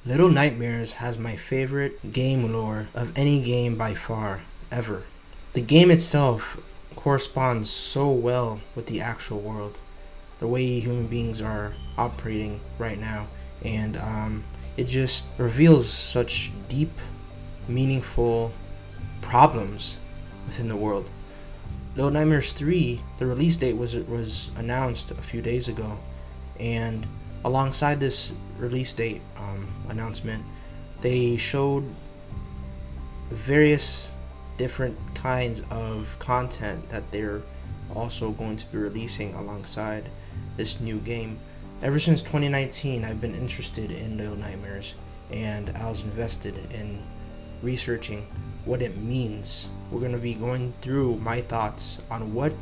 Little Nightmares has my favorite game lore of any game by far, ever. The game itself corresponds so well with the actual world, the way human beings are operating right now, and it just reveals such deep, meaningful problems within the world. Little Nightmares 3, the release date was announced a few days ago, and alongside this release date announcement, they showed various different kinds of content that they're also going to be releasing alongside this new game. Ever since 2019, I've been interested in Little Nightmares, and I was invested in researching what it means. We're going to be going through my thoughts on what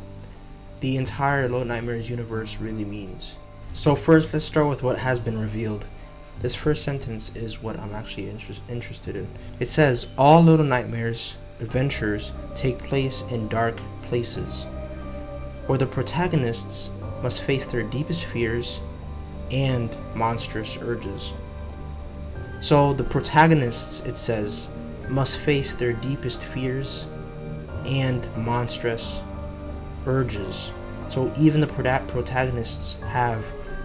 the entire Little Nightmares universe really means. So first, let's start with what has been revealed. This first sentence is what I'm actually interested in. It says, all Little Nightmares adventures take place in dark places, where the protagonists must face their deepest fears and monstrous urges. So the protagonists, it says, must face their deepest fears and monstrous urges. So even the protagonists have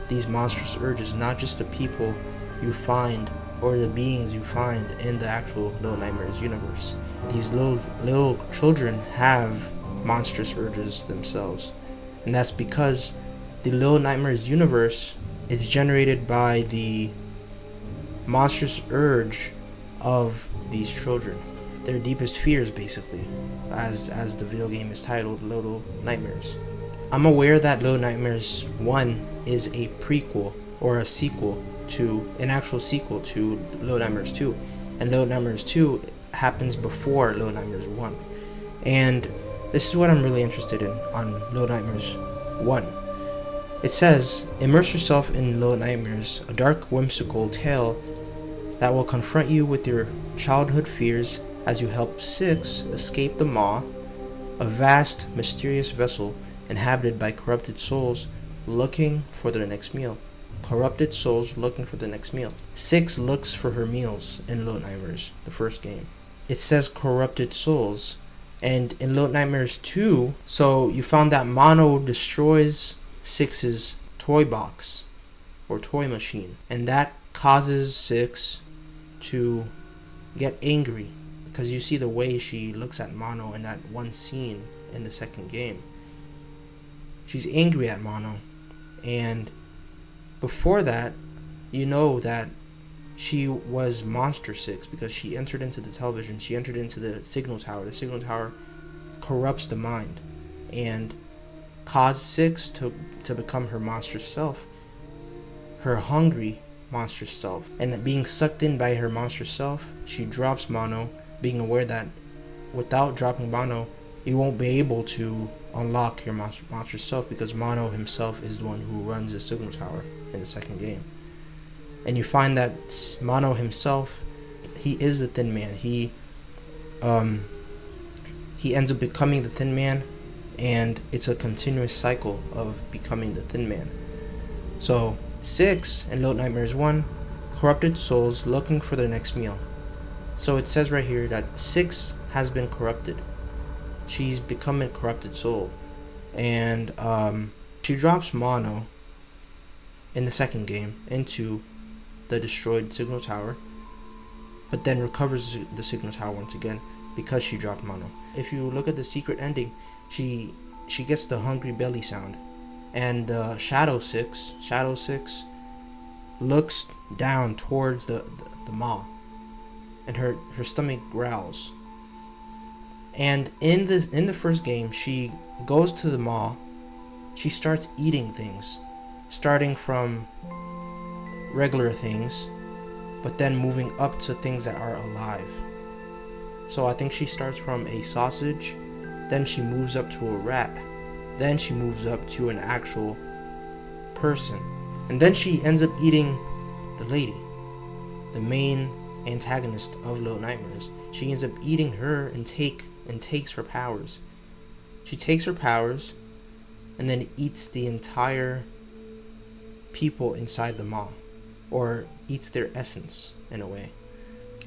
these monstrous urges, not just the people you find or the beings you find in the actual Little Nightmares universe. These little children have monstrous urges themselves, and that's because the Little Nightmares universe is generated by the monstrous urge of these children, their deepest fears, basically, as the video game is titled Little Nightmares. I'm aware that Little Nightmares 1 is a prequel or a sequel to an actual sequel to Little Nightmares 2, and Little Nightmares 2 happens before Little Nightmares 1. And this is what I'm really interested in on Little Nightmares 1. It says, immerse yourself in Little Nightmares, a dark, whimsical tale that will confront you with your childhood fears as you help Six escape the Maw, a vast, mysterious vessel inhabited by corrupted souls looking for their next meal. Corrupted souls looking for the next meal. Six looks for her meals in Little Nightmares, the first game. It says corrupted souls. And in Little Nightmares 2, so you found that Mono destroys Six's toy box or toy machine, and that causes Six to get angry because you see the way she looks at Mono in that one scene in the second game. She's angry at Mono, and before that, you know that she was Monster Six because she entered into the television. She entered into the signal tower. The signal tower corrupts the mind and caused Six to become her monstrous self, her hungry monstrous self. And being sucked in by her monstrous self, she drops Mono, being aware that without dropping Mono, you won't be able to unlock your monstrous self because Mono himself is the one who runs the signal tower in the second game. And you find that Mono himself, he is the Thin Man. He ends up becoming the Thin Man, and it's a continuous cycle of becoming the Thin Man. So Six in Little Nightmares 1, corrupted souls looking for their next meal. So it says right here that Six has been corrupted. She's become a corrupted soul, and she drops Mono in the second game into the destroyed signal tower, but then recovers the signal tower once again because she dropped Mono. If you look at the secret ending, she gets the hungry belly sound, and Shadow Six looks down towards the maw, and her stomach growls. And in the first game, she goes to the maw. She starts eating things, starting from regular things, but then moving up to things that are alive. So I think she starts from a sausage, then she moves up to a rat, then she moves up to an actual person, and then she ends up eating the lady, the main antagonist of Little Nightmares. She ends up eating her and takes her powers. She takes her powers and then eats the entire people inside the maw. or eats their essence in a way.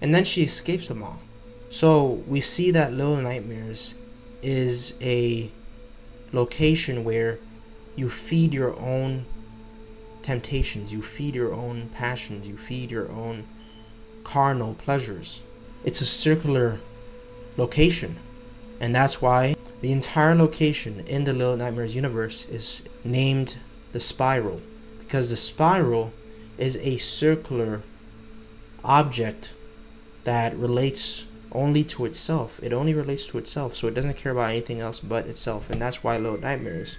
And then she escapes them all. So we see that Little Nightmares is a location where you feed your own temptations, you feed your own passions, you feed your own carnal pleasures. It's a circular location, and that's why the entire location in the Little Nightmares universe is named the Spiral, because the spiral is a circular object that relates only to itself. It only relates to itself, so it doesn't care about anything else but itself. And that's why Little Nightmares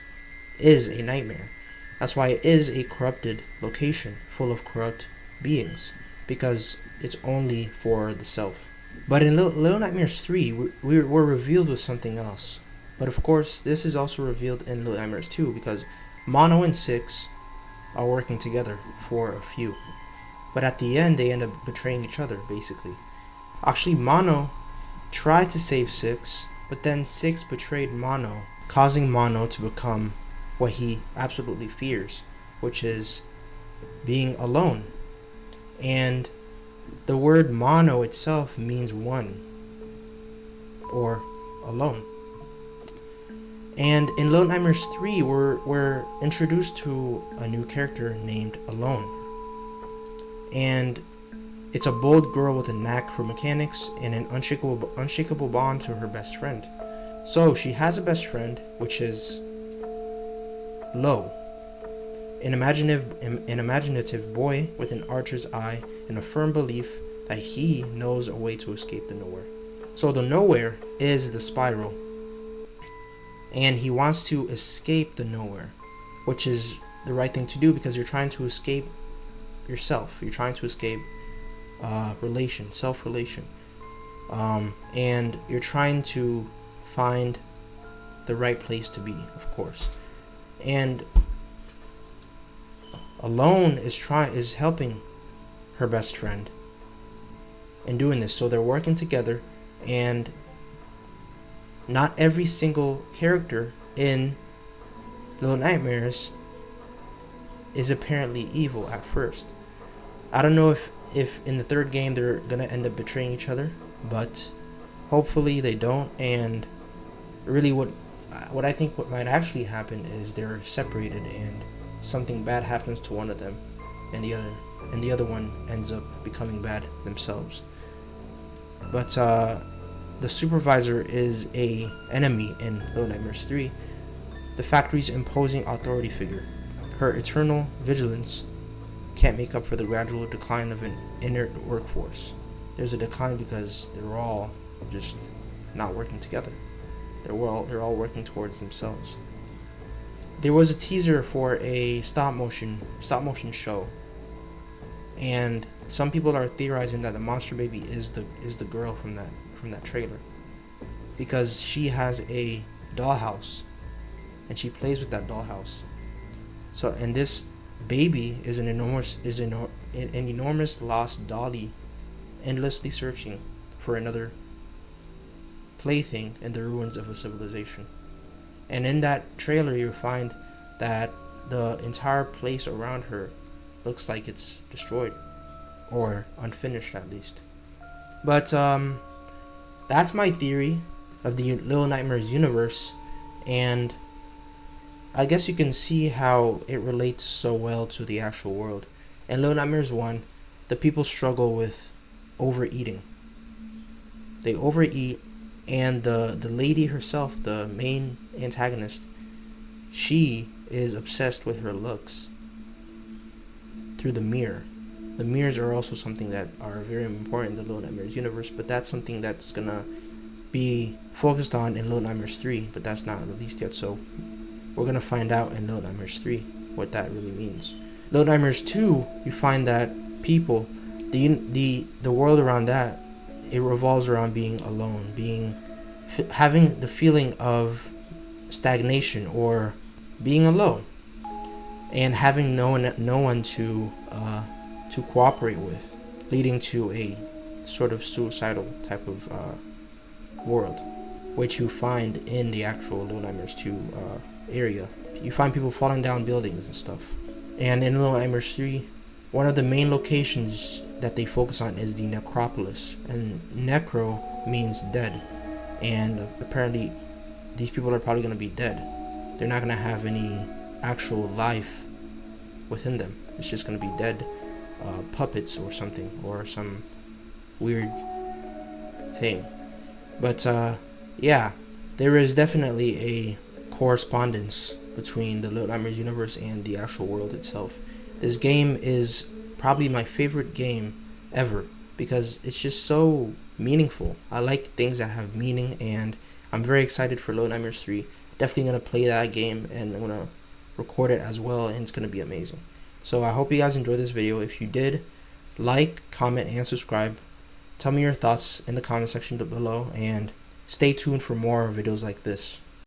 is a nightmare. That's why it is a corrupted location full of corrupt beings, because it's only for the self. But in Little Nightmares 3, we're revealed with something else. But of course, this is also revealed in Little Nightmares 2, because Mono and Six are working together for a few. But at the end, they end up betraying each other, basically. Actually, Mono tried to save Six, but then Six betrayed Mono, causing Mono to become what he absolutely fears, which is being alone. And the word mono itself means one, or alone. And in Little Nightmares 3, we're introduced to a new character named Alone. And it's a bold girl with a knack for mechanics and an unshakable bond to her best friend. So she has a best friend, which is Lo, an imaginative boy with an archer's eye and a firm belief that he knows a way to escape the nowhere. So the nowhere is the spiral, and he wants to escape the nowhere, which is the right thing to do, because you're trying to escape yourself. You're trying to escape self-relation, and you're trying to find the right place to be, of course. And Alone is helping her best friend in doing this. So they're working together, and not every single character in Little Nightmares is apparently evil at first. I don't know if in the third game they're gonna end up betraying each other, but hopefully they don't. And really what I think what might actually happen is they're separated and something bad happens to one of them, and the other one ends up becoming bad themselves. But the supervisor is a enemy in Little Nightmares 3, the factory's imposing authority figure. Her eternal vigilance can't make up for the gradual decline of an inert workforce. There's a decline because they're all just not working together. They're all working towards themselves. There was a teaser for a stop motion show, and some people are theorizing that the monster baby is the girl from that trailer, because she has a dollhouse and she plays with that dollhouse. So, and this baby is an enormous lost dolly, endlessly searching for another plaything in the ruins of a civilization. And in that trailer, you find that the entire place around her looks like it's destroyed, or unfinished at least. But that's my theory of the Little Nightmares universe, and I guess you can see how it relates so well to the actual world. In Little Nightmares 1, the people struggle with overeating. They overeat, and the lady herself, the main antagonist, she is obsessed with her looks through the mirror. The mirrors are also something that are very important in the Little Nightmares universe, but that's something that's gonna be focused on in Little Nightmares 3, but that's not released yet, so we're gonna find out in Little Nightmares 3 what that really means. Little Nightmares 2, you find that people, the world around that, it revolves around being alone, having the feeling of stagnation or being alone, and having no one to cooperate with, leading to a sort of suicidal type of world, which you find in the actual Little Nightmares 2 area. You find people falling down buildings and stuff. And in Little Nightmares 3, One of the main locations that they focus on is the necropolis, and necro means dead, and apparently these people are probably going to be dead. They're not going to have any actual life within them. It's just going to be dead puppets or something, or some weird thing. But yeah, there is definitely a correspondence between the Little Nightmares universe and the actual world itself. This game is probably my favorite game ever because it's just so meaningful. I like things that have meaning, and I'm very excited for Little Nightmares 3. Definitely going to play that game, and I'm going to record it as well, and it's going to be amazing. So I hope you guys enjoyed this video. If you did, like, comment, and subscribe. Tell me your thoughts in the comment section below, and stay tuned for more videos like this.